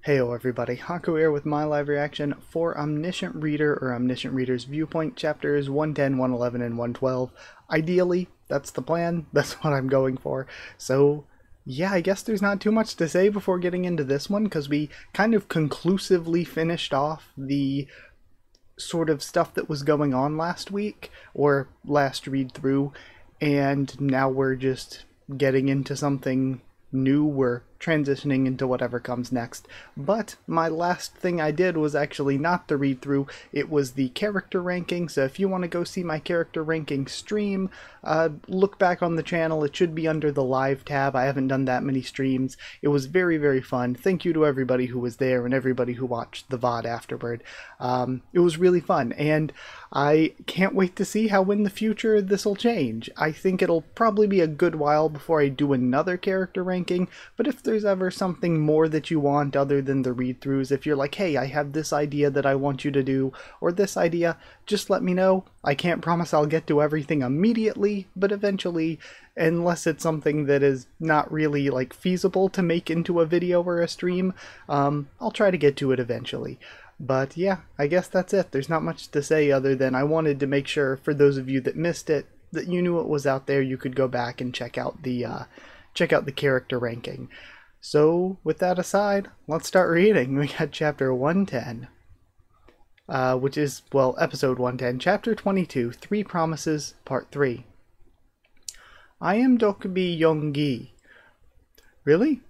Heyo everybody, Haku here with my live reaction for Omniscient Reader or Omniscient Reader's Viewpoint chapters 110, 111, and 112. Ideally, that's the plan, that's what I'm going for. So yeah, I guess there's not too much to say before getting into this one, because we kind of conclusively finished off the sort of stuff that was going on last week, or last read through, and now we're just getting into something new. We're transitioning into whatever comes next. But my last thing I did was actually not the read through, it was the character ranking. So if you want to go see my character ranking stream, look back on the channel. It should be under the live tab. I haven't done that many streams. It was very fun. Thank you to everybody who was there and everybody who watched the VOD afterward. It was really fun, and I can't wait to see how in the future this will change. I think it'll probably be a good while before I do another character ranking, but if there's ever something more that you want other than the read-throughs, if you're like, hey, I have this idea that I want you to do, or this idea, just let me know. I can't promise I'll get to everything immediately, but eventually, unless it's something that is not really like feasible to make into a video or a stream, I'll try to get to it eventually. But yeah, I guess that's it. There's not much to say other than I wanted to make sure, for those of you that missed it, that you knew it was out there. You could go back and check out the character ranking. So with that aside, let's start reading. We got chapter 110, which is, well, episode 110, chapter 22, Three Promises, part 3. I am Dokubi Yonggi. Really?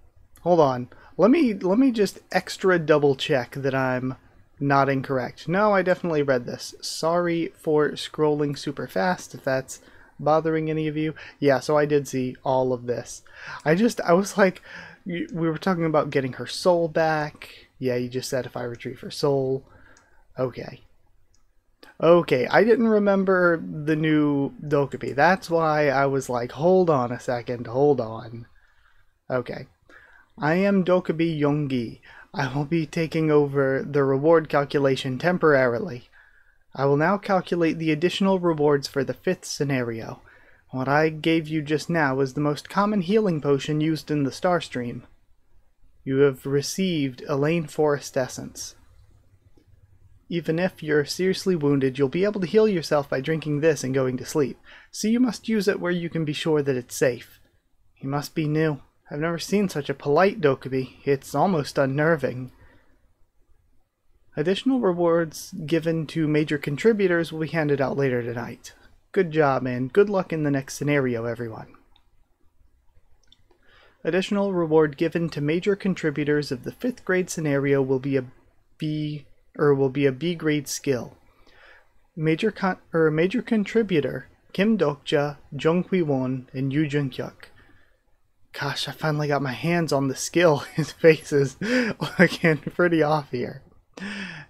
Hold on. Let me just extra double check that I'm not incorrect. No, I definitely read this. Sorry for scrolling super fast if that's bothering any of you. Yeah, so I did see all of this. I was like, we were talking about getting her soul back. Yeah, you just said if I retrieve her soul. Okay. Okay, I didn't remember the new Dokubi. That's why I was like, hold on a second, hold on. Okay. I am Dokubi Yonggi. I will be taking over the reward calculation temporarily. I will now calculate the additional rewards for the 5th scenario. What I gave you just now is the most common healing potion used in the Star Stream. You have received Elaine Forest Essence. Even if you're seriously wounded, you'll be able to heal yourself by drinking this and going to sleep, so you must use it where you can be sure that it's safe. He must be new. I've never seen such a polite Dokubi. It's almost unnerving. Additional rewards given to major contributors will be handed out later tonight. Good job, and good luck in the next scenario, everyone. Additional reward given to major contributors of the 5th grade scenario will be a B grade skill. Major contributor Kim Dokja, Jung Won, and Yu Jun-hyuk. Gosh, I finally got my hands on the skill. His face is looking pretty off here.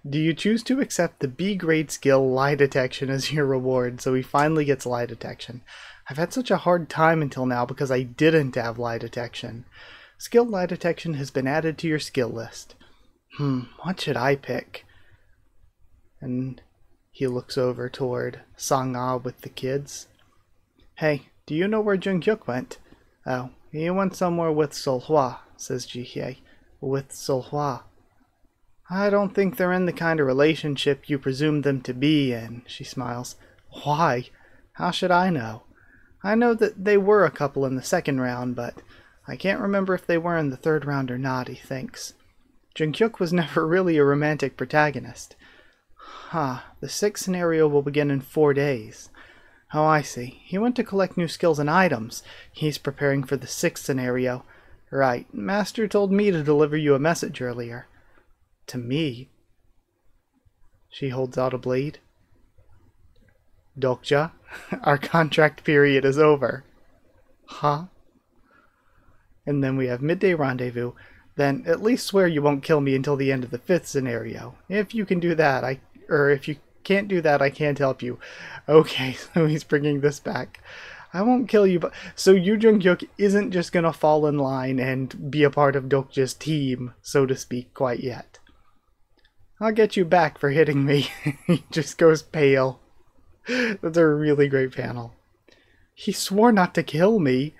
Do you choose to accept the B grade skill lie detection as your reward? So he finally gets lie detection. I've had such a hard time until now because I didn't have lie detection. Skill lie detection has been added to your skill list. What should I pick? And he looks over toward Sang-ah with the kids. Hey, do you know where Jung-hyuk went? Oh, he went somewhere with Sol-hwa, says Ji-hye. With Sol-hwa. I don't think they're in the kind of relationship you presume them to be in, she smiles. Why? How should I know? I know that they were a couple in the 2nd round, but I can't remember if they were in the 3rd round or not, he thinks. Jung-hyuk was never really a romantic protagonist. The 6th scenario will begin in 4 days. Oh, I see. He went to collect new skills and items. He's preparing for the 6th scenario. Right. Master told me to deliver you a message earlier. To me? She holds out a blade. Dokja, our contract period is over. Huh? And then we have midday rendezvous. Then at least swear you won't kill me until the end of the 5th scenario. If you can do that, if you can't do that, I can't help you. Okay, so he's bringing this back. I won't kill you, but so Yu Jung-hyuk isn't just gonna fall in line and be a part of Dokja's team, so to speak, quite yet. I'll get you back for hitting me. He just goes pale. That's a really great panel. He swore not to kill me.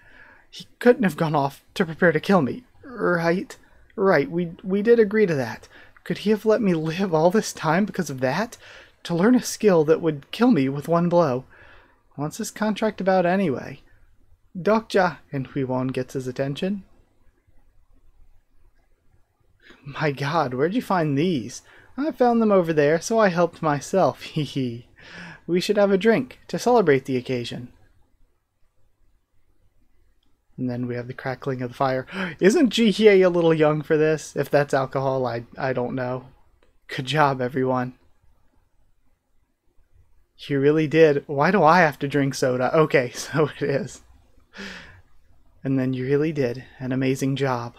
He couldn't have gone off to prepare to kill me, right? Right, we did agree to that. Could he have let me live all this time because of that? To learn a skill that would kill me with one blow. What's this contract about anyway? Dokja, and Huiwon gets his attention. My god, where'd you find these? I found them over there, so I helped myself, hee hee. We should have a drink to celebrate the occasion. And then we have the crackling of the fire. Isn't Jihye a little young for this? If that's alcohol, I don't know. Good job, everyone. You really did. Why do I have to drink soda? Okay, so it is. And then you really did an amazing job.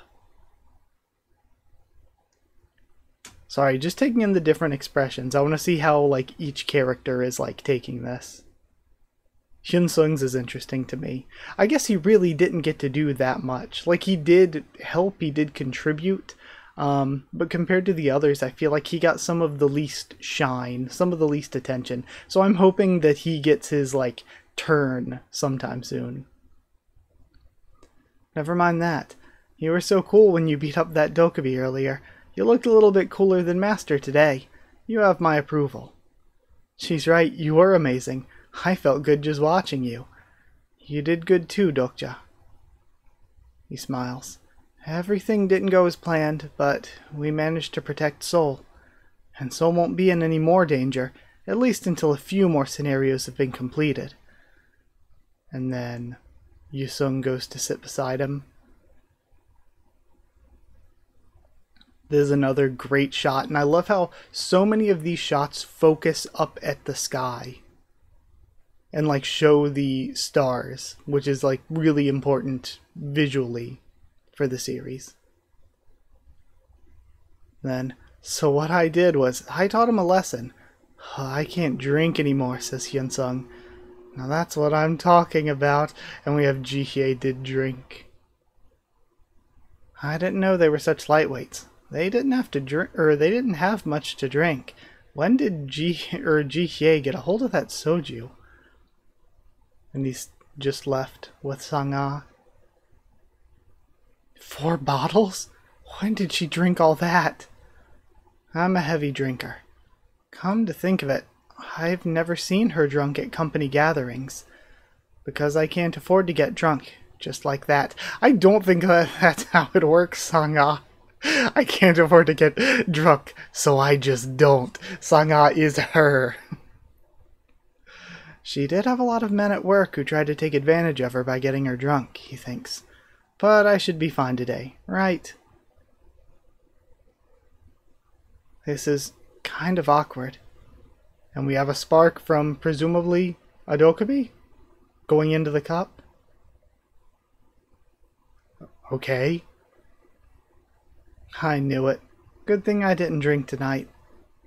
Sorry, just taking in the different expressions. I want to see how like each character is like taking this. Hyun-sung's is interesting to me. I guess he really didn't get to do that much. Like, he did help, he did contribute, but compared to the others, I feel like he got some of the least shine, some of the least attention. So I'm hoping that he gets his, like, turn sometime soon. Never mind that. You were so cool when you beat up that Dokkaebi earlier. You looked a little bit cooler than Master today. You have my approval. She's right, you were amazing. I felt good just watching you. You did good too, Dokja. He smiles. Everything didn't go as planned, but we managed to protect Seoul. And Seoul won't be in any more danger, at least until a few more scenarios have been completed. And then Yusung goes to sit beside him. There's another great shot, and I love how so many of these shots focus up at the sky. And like show the stars, which is like really important visually for the series. Then, so what I did was, I taught him a lesson. I can't drink anymore, says Hyun-sung. Now that's what I'm talking about. And we have Jihye did drink. I didn't know they were such lightweights. They didn't have to drink, or they didn't have much to drink. When did Jihye get a hold of that soju? And he's just left with Sang-ah. 4 bottles? When did she drink all that? I'm a heavy drinker. Come to think of it, I've never seen her drunk at company gatherings. Because I can't afford to get drunk, just like that. I don't think that's how it works, Sang-ah. I can't afford to get drunk, so I just don't. Sang-ah is her. She did have a lot of men at work who tried to take advantage of her by getting her drunk, he thinks. But I should be fine today, right? This is kind of awkward. And we have a spark from, presumably, a Dokkaebi going into the cup. Okay. I knew it. Good thing I didn't drink tonight.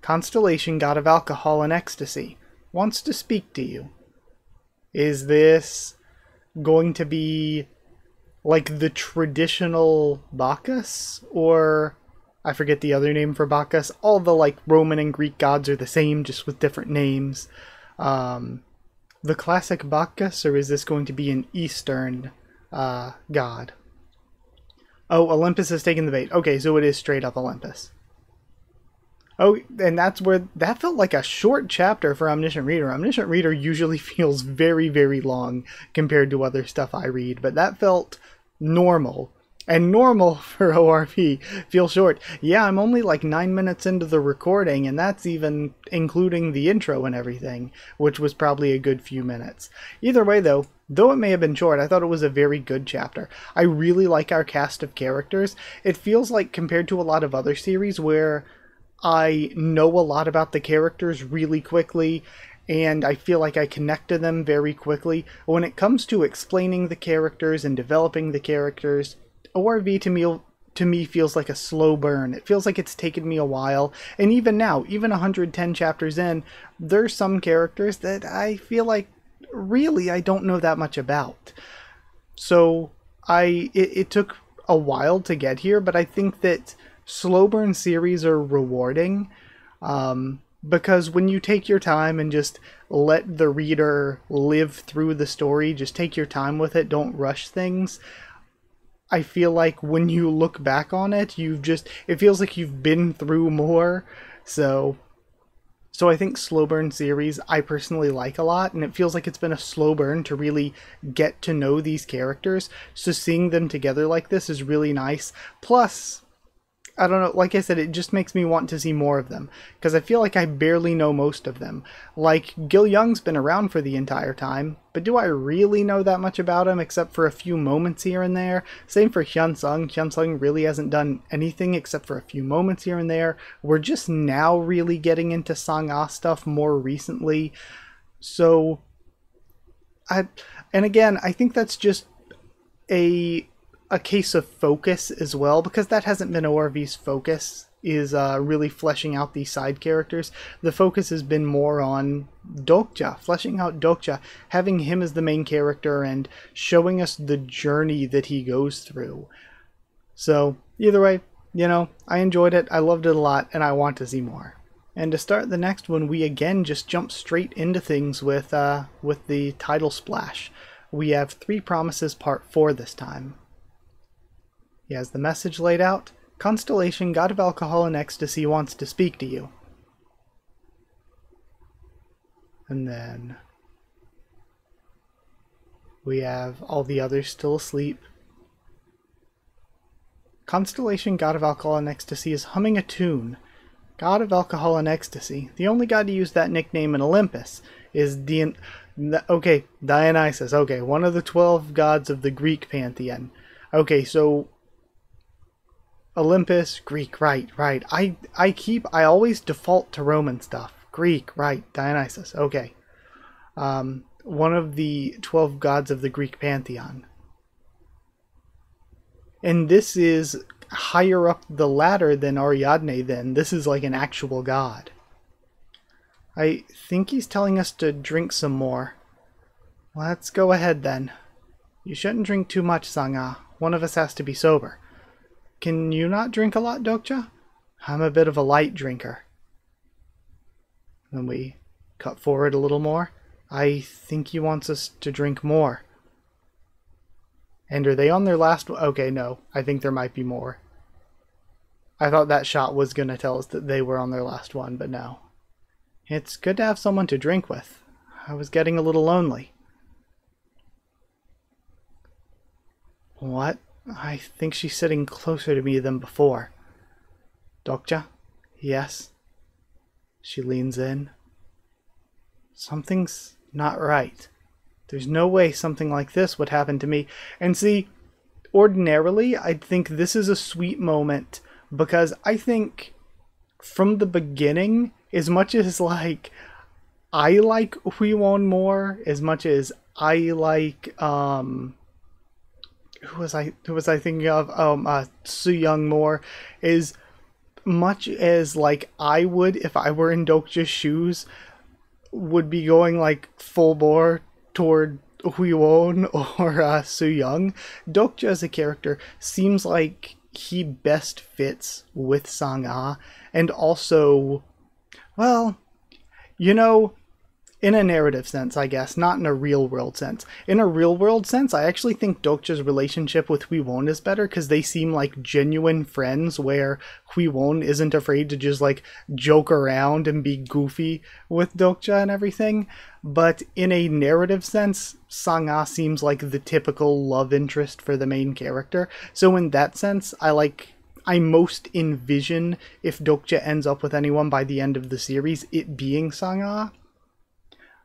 Constellation, god of alcohol and ecstasy, wants to speak to you. Is this going to be like the traditional Bacchus? Or, I forget the other name for Bacchus. All the like Roman and Greek gods are the same, just with different names. The classic Bacchus, or is this going to be an Eastern god? Oh, Olympus has taken the bait. Okay, so it is straight up Olympus. Oh, and that's where that felt like a short chapter for Omniscient Reader. Omniscient Reader usually feels very, very long compared to other stuff I read, but that felt normal. And normal for ORP feels short. Yeah, I'm only like 9 minutes into the recording, and that's even including the intro and everything, which was probably a good few minutes. Either way, though it may have been short, I thought it was a very good chapter. I really like our cast of characters. It feels like, compared to a lot of other series where I know a lot about the characters really quickly, and I feel like I connect to them very quickly. When it comes to explaining the characters and developing the characters, ORV to me feels like a slow burn. It feels like it's taken me a while, and even now, even 110 chapters in, there's some characters that I feel like really I don't know that much about. So it took a while to get here, but I think that slow burn series are rewarding, because when you take your time and just let the reader live through the story, just take your time with it, don't rush things, I feel like when you look back on it, it feels like you've been through more. So I think slow burn series I personally like a lot, and it feels like it's been a slow burn to really get to know these characters. So seeing them together like this is really nice. Plus, I don't know, like I said, it just makes me want to see more of them, because I feel like I barely know most of them. Like, Gil Young's been around for the entire time, but do I really know that much about him except for a few moments here and there? Same for Hyun Sung. Hyun Sung really hasn't done anything except for a few moments here and there. We're just now really getting into Sang-ah stuff more recently. So, and again, I think that's just a case of focus as well, because that hasn't been ORV's focus, is really fleshing out these side characters. The focus has been more on Dokja, fleshing out Dokja, having him as the main character and showing us the journey that he goes through. So either way, you know, I enjoyed it, I loved it a lot, and I want to see more. And to start the next one, we again just jump straight into things with the title splash. We have Three Promises Part 4 this time. He has the message laid out. Constellation, God of Alcohol and Ecstasy, wants to speak to you. And then we have all the others still asleep. Constellation, God of Alcohol and Ecstasy, is humming a tune. God of Alcohol and Ecstasy. The only god to use that nickname in Olympus is Dionysus. Okay, one of the 12 gods of the Greek pantheon. Okay, so Olympus, Greek, right. I always default to Roman stuff. Greek, right, Dionysus, okay. One of the 12 gods of the Greek pantheon. And this is higher up the ladder than Ariadne then. This is like an actual god. I think he's telling us to drink some more. Let's go ahead then. You shouldn't drink too much, Sang-ah. One of us has to be sober. Can you not drink a lot, Dokja? I'm a bit of a light drinker. Then we cut forward a little more. I think he wants us to drink more. And are they on their last one? Okay, no. I think there might be more. I thought that shot was going to tell us that they were on their last one, but no. It's good to have someone to drink with. I was getting a little lonely. What? I think she's sitting closer to me than before. Dokja? Yes? She leans in. Something's not right. There's no way something like this would happen to me. And see, ordinarily, I'd think this is a sweet moment, because I think from the beginning, as much as like I like Huiwon more, as much as I like who was I thinking of? Soo Young more, as much as like I would, if I were in Dokja's shoes, would be going like full bore toward Huiwon or Soo Young. Dokja as a character seems like he best fits with Sang-ah, and also, well, you know, in a narrative sense, I guess, not in a real-world sense. In a real-world sense, I actually think Dokja's relationship with Huiwon is better, because they seem like genuine friends, where Huiwon isn't afraid to just, like, joke around and be goofy with Dokja and everything. But in a narrative sense, Sang-ah seems like the typical love interest for the main character. So in that sense, I most envision, if Dokja ends up with anyone by the end of the series, it being Sang-ah.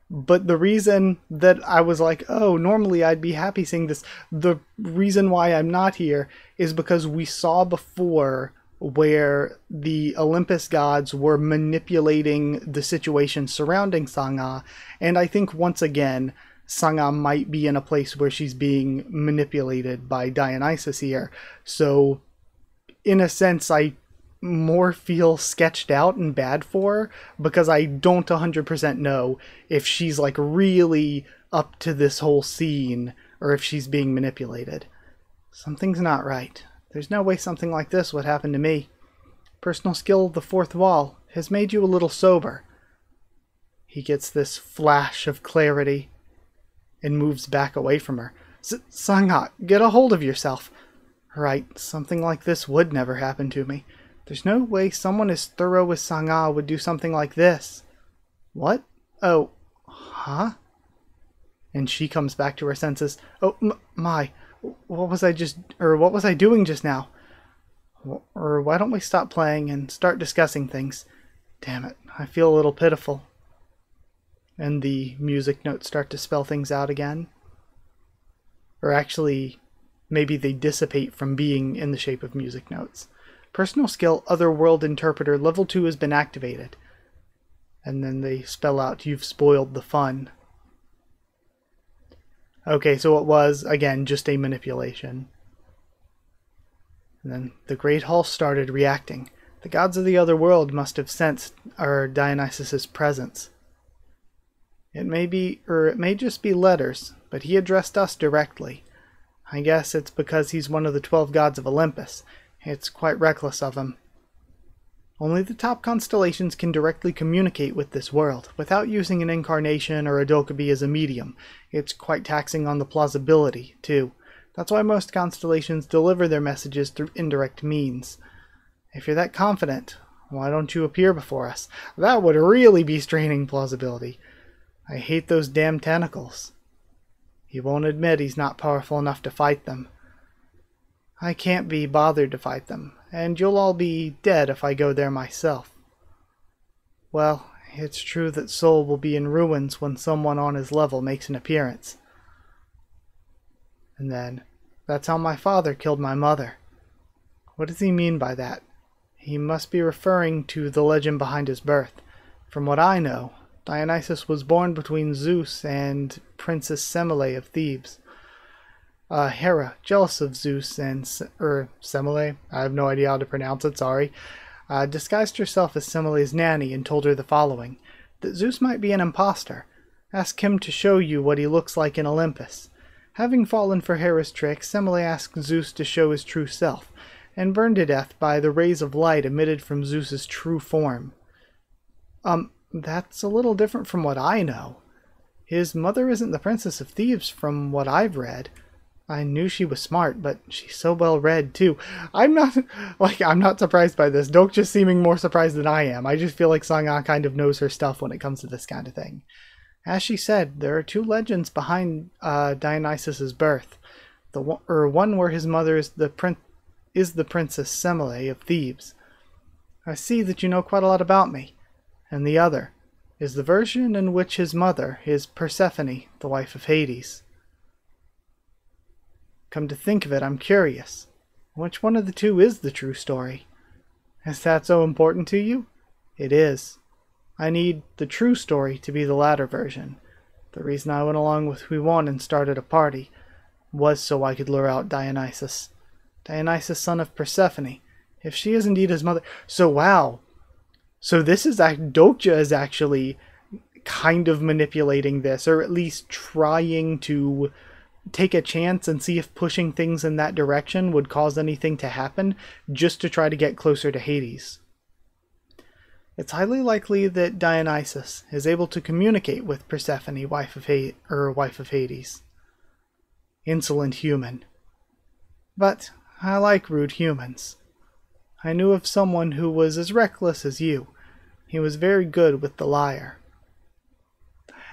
But the reason that I was like, oh, normally I'd be happy seeing this, the reason why I'm not here is because we saw before where the Olympus gods were manipulating the situation surrounding Sang-ah, and I think once again, Sang-ah might be in a place where she's being manipulated by Dionysus here. So, in a sense, I more feel sketched out and bad for her, because I don't 100% know if she's like really up to this whole scene or if she's being manipulated. Something's not right. There's no way something like this would happen to me. Personal skill of the fourth wall has made you a little sober. He gets this flash of clarity and moves back away from her. Sang-ah, get a hold of yourself. Right, something like this would never happen to me. There's no way someone as thorough as Sang-a would do something like this. What? Oh, huh? And she comes back to her senses. Oh, my. What was I doing just now? Or why don't we stop playing and start discussing things? Damn it, I feel a little pitiful. And the music notes start to spell things out again. Or actually, maybe they dissipate from being in the shape of music notes. Personal skill, Otherworld Interpreter, level 2 has been activated. And then they spell out, you've spoiled the fun. Okay, so it was, again, just a manipulation. And then the Great Hall started reacting. The gods of the other world must have sensed our Dionysus's presence. It may just be letters, but he addressed us directly. I guess it's because he's one of the 12 gods of Olympus. It's quite reckless of him. Only the top constellations can directly communicate with this world, without using an incarnation or a Dokkaebi as a medium. It's quite taxing on the plausibility, too. That's why most constellations deliver their messages through indirect means. If you're that confident, why don't you appear before us? That would really be straining plausibility. I hate those damn tentacles. He won't admit he's not powerful enough to fight them. I can't be bothered to fight them, and you'll all be dead if I go there myself. Well, it's true that Seoul will be in ruins when someone on his level makes an appearance. And then, that's how my father killed my mother. What does he mean by that? He must be referring to the legend behind his birth. From what I know, Dionysus was born between Zeus and Princess Semele of Thebes. Hera, jealous of Zeus and Semele, I have no idea how to pronounce it, sorry, disguised herself as Semele's nanny and told her the following, that Zeus might be an impostor. Ask him to show you what he looks like in Olympus. Having fallen for Hera's trick, Semele asked Zeus to show his true self, and burned to death by the rays of light emitted from Zeus's true form. That's a little different from what I know. His mother isn't the Princess of Thebes from what I've read. I knew she was smart, but she's so well read too. I'm not surprised by this. Doke just seeming more surprised than I am. I just feel like Sang-a kind of knows her stuff when it comes to this kind of thing. As she said, there are two legends behind Dionysus's birth. One where his mother is the Princess Semele of Thebes. I see that you know quite a lot about me. And the other is the version in which his mother is Persephone, the wife of Hades. Come to think of it, I'm curious. Which one of the two is the true story? Is that so important to you? It is. I need the true story to be the latter version. The reason I went along with Viewpoint and started a party was so I could lure out Dionysus. Dionysus, son of Persephone. If she is indeed his mother... So, wow. So this is... Dokja is actually kind of manipulating this, or at least trying to take a chance and see if pushing things in that direction would cause anything to happen, just to try to get closer to Hades. It's highly likely that Dionysus is able to communicate with Persephone, wife of Hades. Insolent human. But I like rude humans. I knew of someone who was as reckless as you. He was very good with the lyre.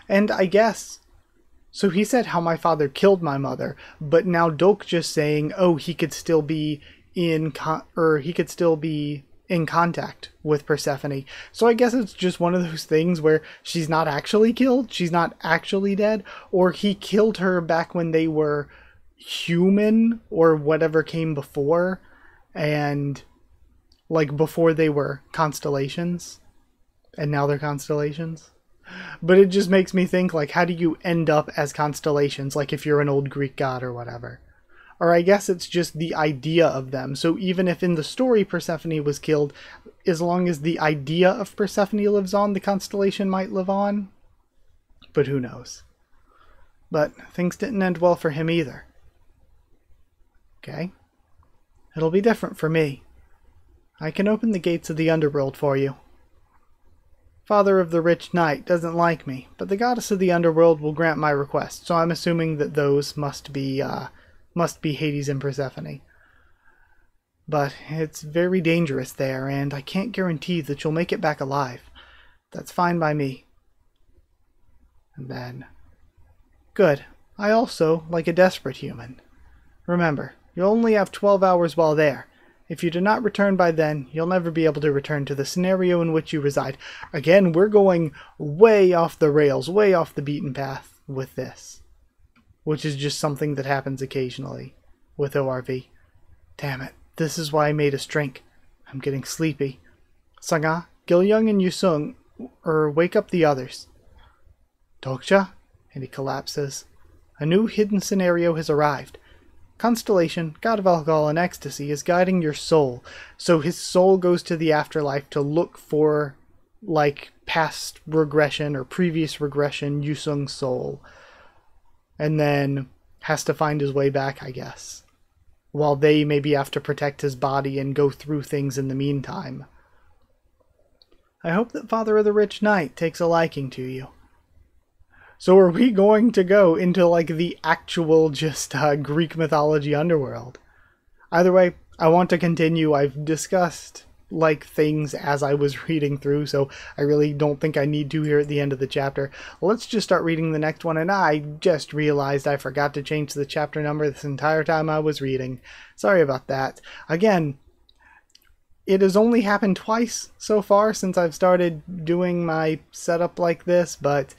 And I guess... So he said how my father killed my mother, but now Doke just saying, oh, he could still be in contact with Persephone. So I guess it's just one of those things where she's not actually killed, she's not actually dead, or he killed her back when they were human, or whatever came before, and like before they were constellations, and now they're constellations. But it just makes me think, like, how do you end up as constellations, like if you're an old Greek god or whatever? Or I guess it's just the idea of them. So even if in the story Persephone was killed, as long as the idea of Persephone lives on, the constellation might live on. But who knows? But things didn't end well for him either. Okay. It'll be different for me. I can open the gates of the underworld for you. Father of the Rich Knight doesn't like me, but the goddess of the underworld will grant my request, so I'm assuming that those must be Hades and Persephone. But it's very dangerous there, and I can't guarantee that you'll make it back alive. That's fine by me. And then, good. I also like a desperate human. Remember, you'll only have 12 hours while there. If you do not return by then, you'll never be able to return to the scenario in which you reside. Again, we're going way off the rails, way off the beaten path with this. Which is just something that happens occasionally with ORV. Damn it, this is why I made us drink. I'm getting sleepy. Sanga, Gilyoung and Yusung, wake up the others. Dokja? And he collapses. A new hidden scenario has arrived. Constellation, god of alcohol and ecstasy, is guiding your soul. So his soul goes to the afterlife to look for, like, past regression or previous regression Yusung's soul. And then has to find his way back, I guess. While they maybe have to protect his body and go through things in the meantime. I hope that Father of the Rich Knight takes a liking to you. So are we going to go into, like, the actual just Greek mythology underworld? Either way, I want to continue. I've discussed, like, things as I was reading through, so I really don't think I need to here at the end of the chapter. Let's just start reading the next one, and I just realized I forgot to change the chapter number this entire time I was reading. Sorry about that. Again, it has only happened twice so far since I've started doing my setup like this, but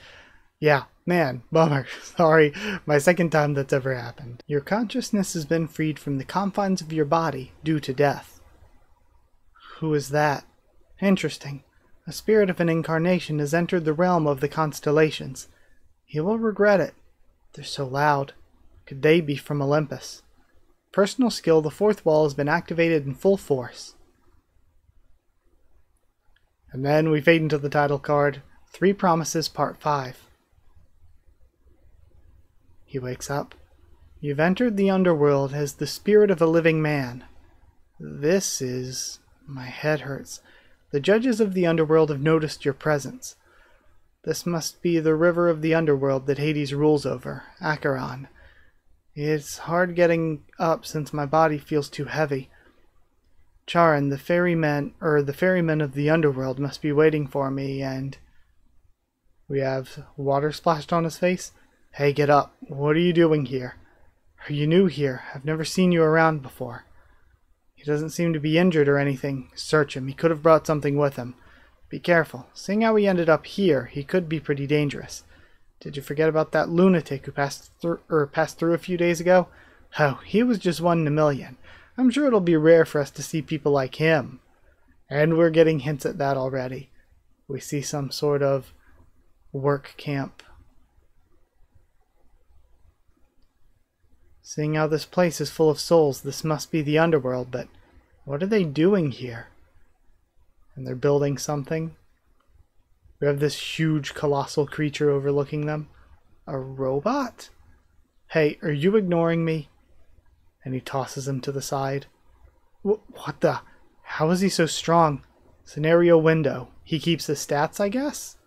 yeah, man, bummer. Sorry, my second time that's ever happened. Your consciousness has been freed from the confines of your body due to death. Who is that? Interesting. A spirit of an incarnation has entered the realm of the constellations. He will regret it. They're so loud. Could they be from Olympus? Personal skill, the fourth wall has been activated in full force. And then we fade into the title card, 3 Promises Part 5. He wakes up. You've entered the underworld as the spirit of a living man. This is... My head hurts. The judges of the underworld have noticed your presence. This must be the river of the underworld that Hades rules over, Acheron. It's hard getting up since my body feels too heavy. Charon, the ferryman of the underworld must be waiting for me, and... We have water splashed on his face? Hey, get up. What are you doing here? Are you new here? I've never seen you around before. He doesn't seem to be injured or anything. Search him. He could have brought something with him. Be careful. Seeing how he ended up here, he could be pretty dangerous. Did you forget about that lunatic who passed through a few days ago? Oh, he was just one in a million. I'm sure it'll be rare for us to see people like him. And we're getting hints at that already. We see some sort of work camp. Seeing how this place is full of souls, this must be the underworld, but what are they doing here? And they're building something. We have this huge, colossal creature overlooking them. A robot? Hey, are you ignoring me? And he tosses him to the side. What the? How is he so strong? Scenario window. He keeps his stats, I guess?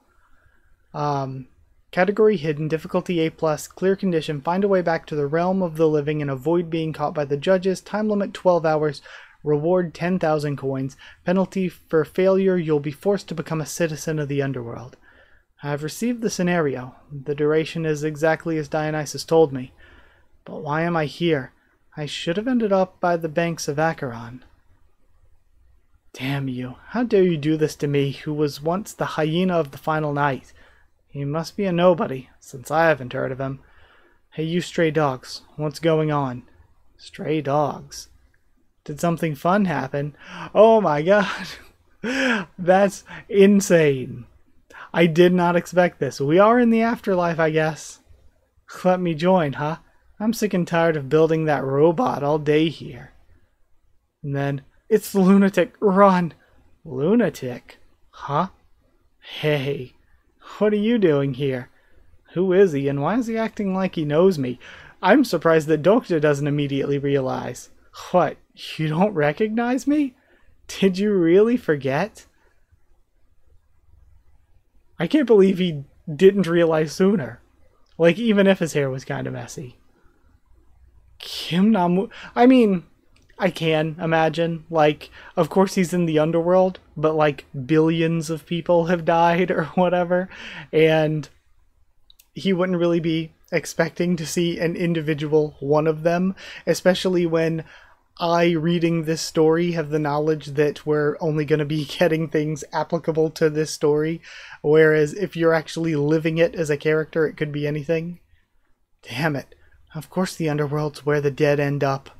Category hidden, difficulty A+, clear condition, find a way back to the realm of the living and avoid being caught by the judges, time limit 12 hours, reward 10,000 coins, penalty for failure, you'll be forced to become a citizen of the underworld. I've received the scenario. The duration is exactly as Dionysus told me. But why am I here? I should have ended up by the banks of Acheron. Damn you. How dare you do this to me, who was once the hyena of the final night? He must be a nobody, since I haven't heard of him. Hey, you stray dogs, what's going on? Stray dogs? Did something fun happen? Oh my god. That's insane. I did not expect this. We are in the afterlife, I guess. Let me join, huh? I'm sick and tired of building that robot all day here. And then, it's the lunatic. Run! Lunatic? Huh? Hey, what are you doing here? Who is he, and why is he acting like he knows me? I'm surprised that Dokja doesn't immediately realize. What, you don't recognize me? Did you really forget? I can't believe he didn't realize sooner. Like, even if his hair was kind of messy. Kim Namu... I mean, I can imagine. Like, of course he's in the underworld, but like billions of people have died or whatever, and he wouldn't really be expecting to see an individual one of them, especially when I, reading this story, have the knowledge that we're only going to be getting things applicable to this story, whereas if you're actually living it as a character, it could be anything. Damn it. Of course the underworld's where the dead end up.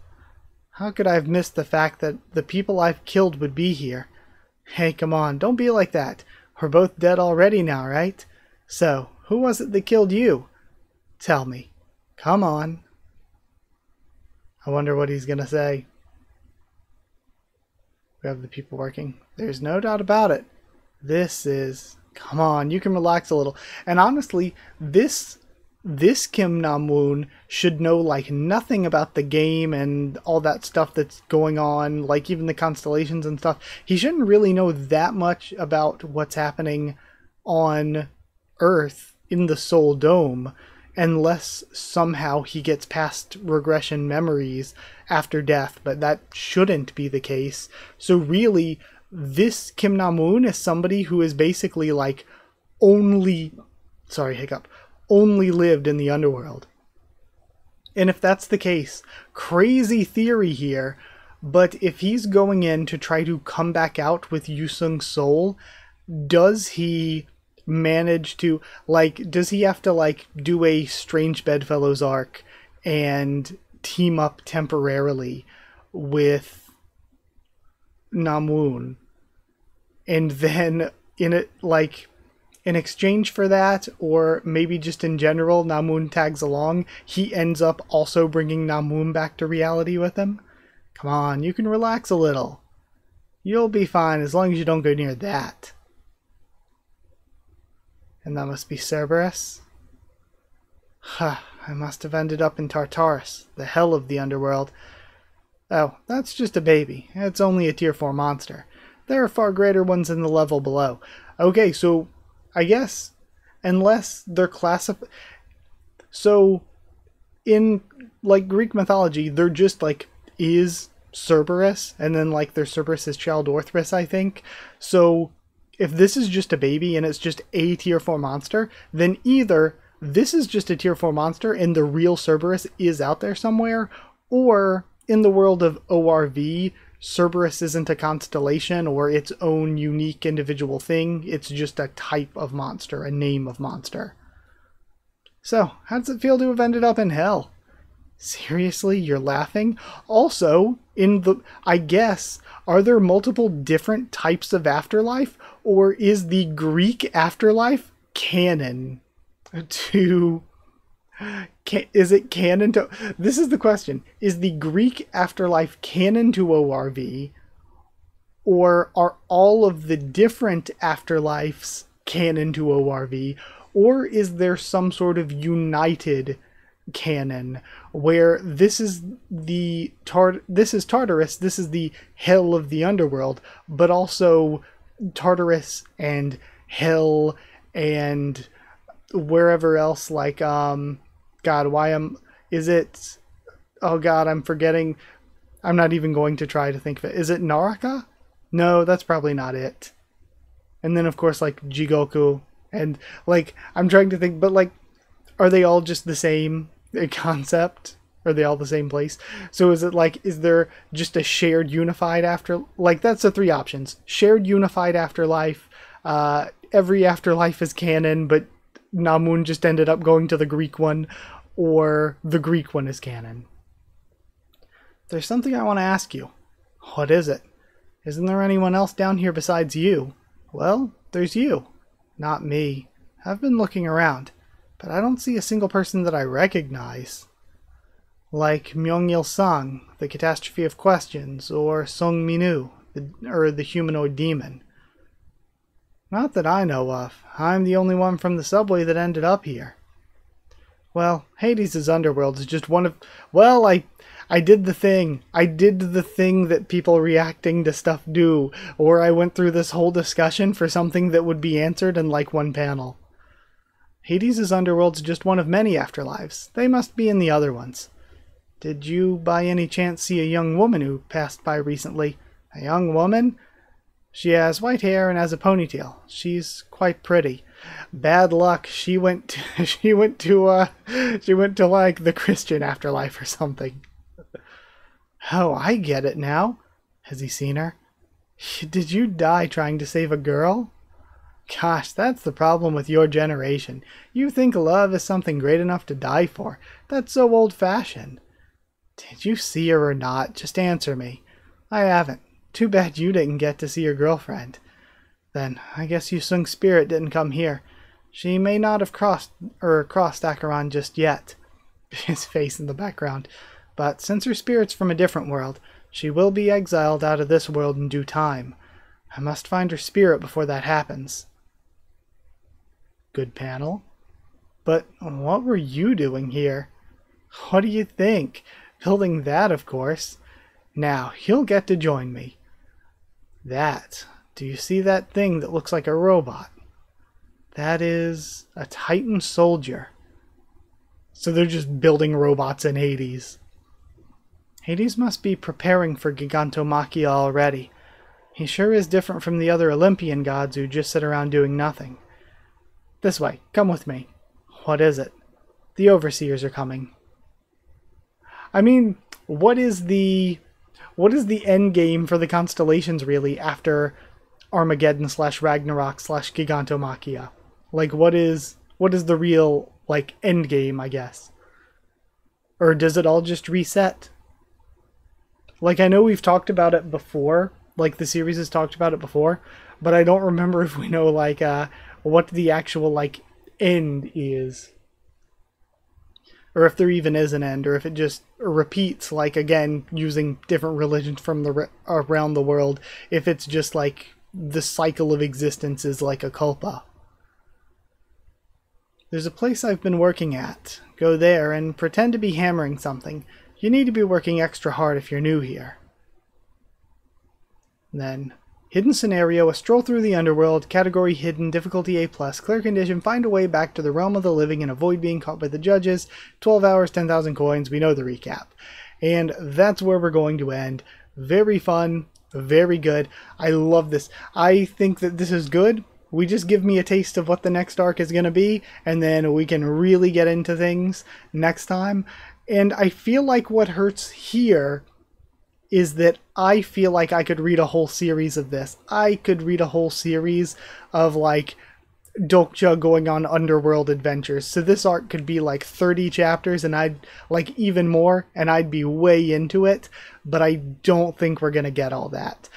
How could I have missed the fact that the people I've killed would be here? Hey, come on, don't be like that. We're both dead already now, right? So, who was it that killed you? Tell me. Come on. I wonder what he's gonna say. We have the people working. There's no doubt about it. This is... Come on, you can relax a little. And honestly, this Kim Nam-woon should know like nothing about the game and all that stuff that's going on, like even the constellations and stuff. He shouldn't really know that much about what's happening on Earth in the Soul Dome, unless somehow he gets past regression memories after death, but that shouldn't be the case. So really, this Kim Nam-woon is somebody who is basically like only lived in the underworld. And if that's the case, crazy theory here, but if he's going in to try to come back out with Yusung's soul, does he manage to, like, does he have to, like, do a Strange Bedfellows arc and team up temporarily with Nam-woon? And then, in exchange for that, or maybe just in general, Nam-woon tags along, he ends up also bringing Nam-woon back to reality with him? Come on, you can relax a little. You'll be fine as long as you don't go near that. And that must be Cerberus? Huh, I must have ended up in Tartarus, the hell of the underworld. Oh, that's just a baby. It's only a tier 4 monster. There are far greater ones in the level below. Okay, so I guess, unless they're classified... So, in, like, Greek mythology, they're just, like, is Cerberus, and then, like, there's Cerberus's child Orthrus, I think. So, if this is just a baby and it's just a tier 4 monster, then either this is just a tier 4 monster and the real Cerberus is out there somewhere, or in the world of ORV, Cerberus isn't a constellation or its own unique individual thing. It's just a type of monster, a name of monster. So, how does it feel to have ended up in hell? Seriously, you're laughing? Also, I guess, are there multiple different types of afterlife? Or is the Greek afterlife canon to... Is it canon to... This is the question. Is the Greek afterlife canon to ORV? Or are all of the different afterlives canon to ORV? Or is there some sort of united canon where this is Tartarus, this is the hell of the underworld, but also Tartarus and hell and wherever else, like I'm forgetting. I'm not even going to try to think of it. Is it Naraka? No, that's probably not it. And then of course like Jigoku, and like I'm trying to think, but like, are they all just the same concept? Are they all the same place? So is it like, is there just a shared unified after, like, that's the three options: shared unified afterlife, every afterlife is canon but Nam-woon just ended up going to the Greek one, or the Greek one is canon. There's something I want to ask you. What is it? Isn't there anyone else down here besides you? Well, there's you, not me. I've been looking around, but I don't see a single person that I recognize. Like Myung-il-sung, the Catastrophe of Questions, or Sung Minu, the humanoid demon. Not that I know of. I'm the only one from the subway that ended up here. Well, Hades' underworld is just one of... Well, I did the thing. I did the thing that people reacting to stuff do, where I went through this whole discussion for something that would be answered in like one panel. Hades' underworld's just one of many afterlives. They must be in the other ones. Did you by any chance see a young woman who passed by recently? A young woman? She has white hair and has a ponytail. She's quite pretty. Bad luck. She went to, she went to like the Christian afterlife or something. Oh, I get it now. Has he seen her? Did you die trying to save a girl? Gosh, that's the problem with your generation. You think love is something great enough to die for. That's so old-fashioned. Did you see her or not? Just answer me. I haven't. Too bad you didn't get to see your girlfriend. Then, I guess Yusung's spirit didn't come here. She may not have crossed Acheron just yet. His face in the background. But since her spirit's from a different world, she will be exiled out of this world in due time. I must find her spirit before that happens. Good panel. But what were you doing here? What do you think? Building that, of course. Now, you'll get to join me. That. Do you see that thing that looks like a robot? That is a Titan soldier. So they're just building robots in Hades. Hades must be preparing for Gigantomachia already. He sure is different from the other Olympian gods who just sit around doing nothing. This way, come with me. What is it? The Overseers are coming. I mean, what is the end game for the constellations really after Armageddon / Ragnarok / Gigantomachia? Like, what is the real, like, end game, I guess? Or does it all just reset? Like, I know we've talked about it before, like, the series has talked about it before, but I don't remember if we know, like, what the actual, like, end is. Or if there even is an end, or if it just repeats, like, again, using different religions from around the world, if it's just, like, the cycle of existence is like a culpa. There's a place I've been working at. Go there and pretend to be hammering something. You need to be working extra hard if you're new here. Then, hidden scenario, a stroll through the underworld, category hidden, difficulty A+, clear condition, find a way back to the realm of the living and avoid being caught by the judges, 12 hours, 10,000 coins, we know the recap. And that's where we're going to end. Very fun, very good. I love this. I think that this is good. We just give me a taste of what the next arc is going to be, and then we can really get into things next time. And I feel like what hurts here is that I feel like I could read a whole series of this. I could read a whole series of, like, Dokja going on underworld adventures. So this arc could be like 30 chapters, and I'd like even more, and I'd be way into it, but I don't think we're gonna get all that.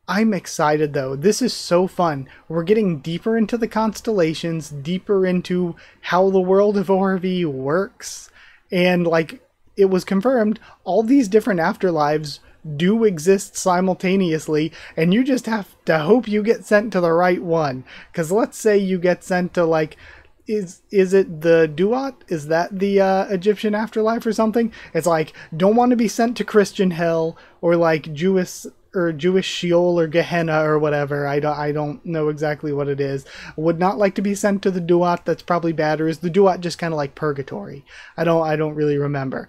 I'm excited though. This is so fun. We're getting deeper into the constellations, deeper into how the world of ORV works, and like, it was confirmed, all these different afterlives do exist simultaneously, and you just have to hope you get sent to the right one. Because let's say you get sent to, like, is it the Duat? Is that the Egyptian afterlife or something? It's like, don't want to be sent to Christian hell, or like Jewish Sheol or Gehenna or whatever. I don't know exactly what it is. Would not like to be sent to the Duat. That's probably bad. Or is the Duat just kind of like purgatory? I don't really remember.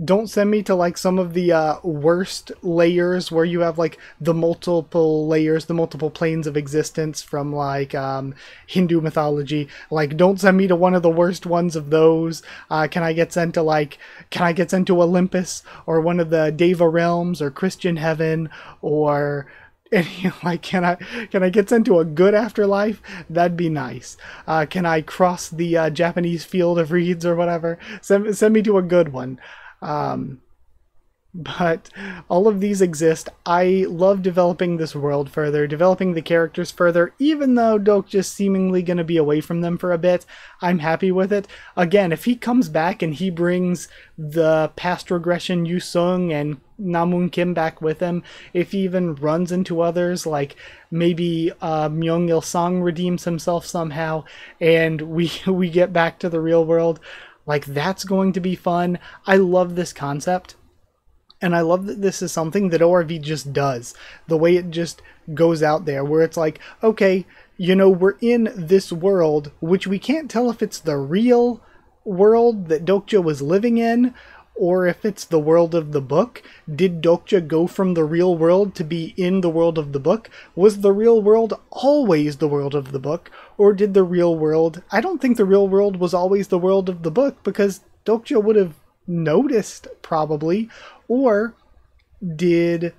Don't send me to like some of the worst layers where you have like the multiple layers, the multiple planes of existence from like Hindu mythology. Like, don't send me to one of the worst ones of those. Can I get sent to Olympus or one of the Deva realms or Christian heaven, or any, like, can I get sent to a good afterlife? That'd be nice. Can I cross the Japanese field of reeds or whatever? Send me to a good one. But all of these exist. I love developing this world further, developing the characters further, even though Dok's just seemingly going to be away from them for a bit. I'm happy with it. Again, if he comes back and he brings the past regression Yusung and Namun Kim back with him, if he even runs into others, like maybe Myung Il Sung redeems himself somehow, and we get back to the real world, like, that's going to be fun. I love this concept. And I love that this is something that ORV just does. The way it just goes out there, where it's like, okay, you know, we're in this world, which we can't tell if it's the real world that Dokja was living in, or if it's the world of the book. Did Dokja go from the real world to be in the world of the book? Was the real world always the world of the book? Or did the real world... I don't think the real world was always the world of the book, because Dokja would have noticed, probably. Or did...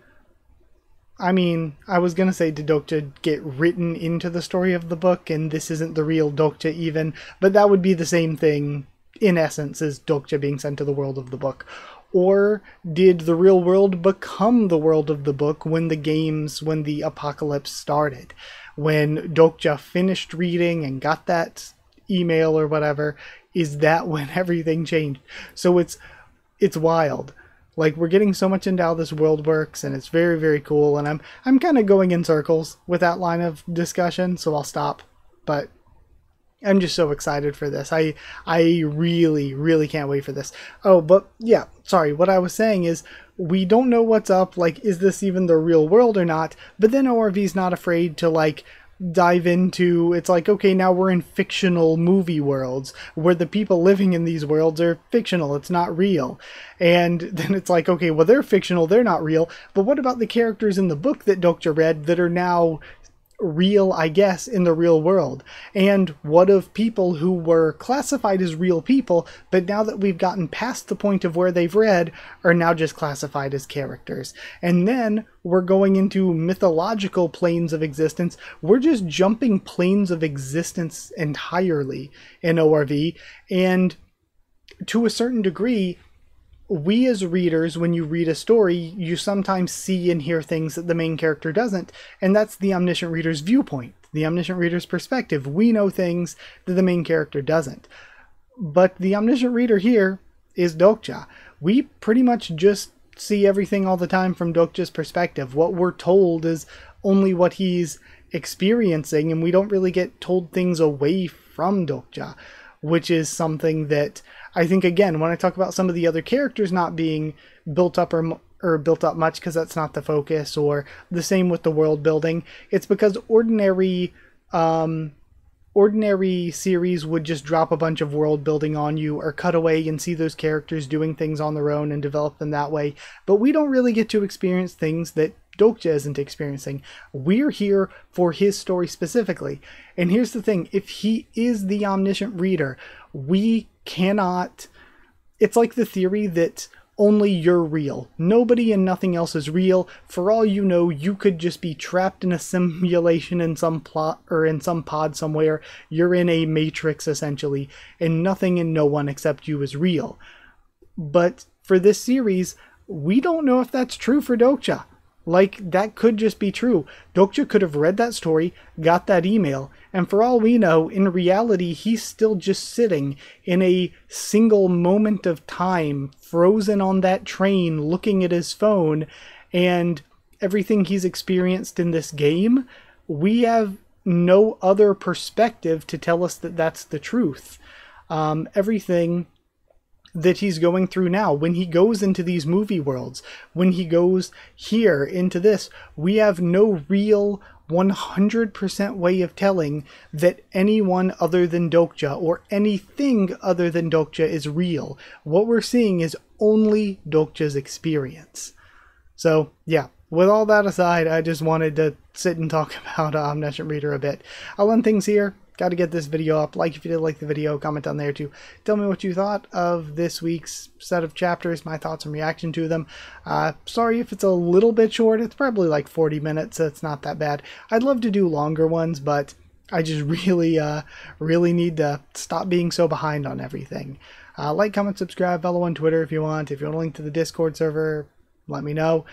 I mean, I was going to say, did Dokja get written into the story of the book, and this isn't the real Dokja even? But that would be the same thing, in essence, as Dokja being sent to the world of the book. Or did the real world become the world of the book when the apocalypse started? When Dokja finished reading and got that email or whatever, is that when everything changed? So it's wild. Like, we're getting so much into how this world works, and it's very, very cool, and I'm kind of going in circles with that line of discussion, so I'll stop. But I'm just so excited for this. I really, really can't wait for this. Oh, but yeah, sorry, what I was saying is, we don't know what's up, like, is this even the real world or not? But then ORV's not afraid to, like, dive into, it's like, okay, now we're in fictional movie worlds where the people living in these worlds are fictional, it's not real. And then it's like, okay, well, they're fictional, they're not real, but what about the characters in the book that Dokja read that are now real, I guess, in the real world? And what of people who were classified as real people, but now that we've gotten past the point of where they've read, are now just classified as characters? And then we're going into mythological planes of existence. We're just jumping planes of existence entirely in ORV, and to a certain degree, we as readers, when you read a story, you sometimes see and hear things that the main character doesn't, and that's the Omniscient Reader's viewpoint, the Omniscient Reader's perspective. We know things that the main character doesn't. But the Omniscient Reader here is Dokja. We pretty much just see everything all the time from Dokja's perspective. What we're told is only what he's experiencing, and we don't really get told things away from Dokja, which is something that I think, again, when I talk about some of the other characters not being built up or built up much because that's not the focus, or the same with the world building, it's because ordinary series would just drop a bunch of world building on you, or cut away and see those characters doing things on their own and develop them that way. But we don't really get to experience things that Dokja isn't experiencing. We're here for his story specifically. And here's the thing, if he is the Omniscient Reader, we cannot... It's like the theory that only you're real. Nobody and nothing else is real. For all you know, you could just be trapped in a simulation in some plot or in some pod somewhere. You're in a matrix essentially, and nothing and no one except you is real. But for this series, we don't know if that's true for Dokja. Like, that could just be true. Dokja could have read that story, got that email, and for all we know, in reality, he's still just sitting in a single moment of time, frozen on that train, looking at his phone, and everything he's experienced in this game, we have no other perspective to tell us that that's the truth. Everything that he's going through now, when he goes into these movie worlds, when he goes here into this, we have no real 100% way of telling that anyone other than Dokja or anything other than Dokja is real. What we're seeing is only Dokja's experience. So yeah, with all that aside, I just wanted to sit and talk about Omniscient Reader a bit. I'll end things here. Got to get this video up. Like if you did like the video, comment down there too. Tell me what you thought of this week's set of chapters, my thoughts and reaction to them. Sorry if it's a little bit short. It's probably like 40 minutes, so it's not that bad. I'd love to do longer ones, but I just really need to stop being so behind on everything. Like, comment, subscribe, follow on Twitter if you want. If you want a link to the Discord server, let me know.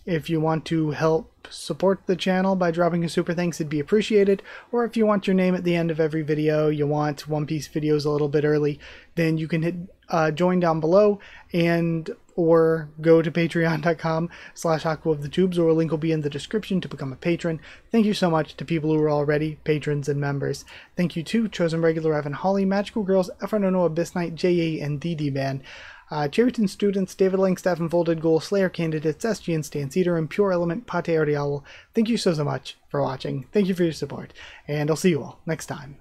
If you want to help support the channel by dropping a super thanks, it'd be appreciated. Or if you want your name at the end of every video, you want One Piece videos a little bit early, then you can hit join down below, and or go to patreon.com/HakuOfTheTubes, or a link will be in the description to become a patron. Thank you so much to people who are already patrons and members. Thank you to Chosen Regular Evan Holly, Magical Girls, Noah, Abyss Knight, J.A., and DD-Man. Cherryton students, David Langstaff and Folded Goal, Slayer candidates, SG and Stan Cedar, and Pure Element, Pate Ardial. Thank you so much for watching. Thank you for your support, and I'll see you all next time.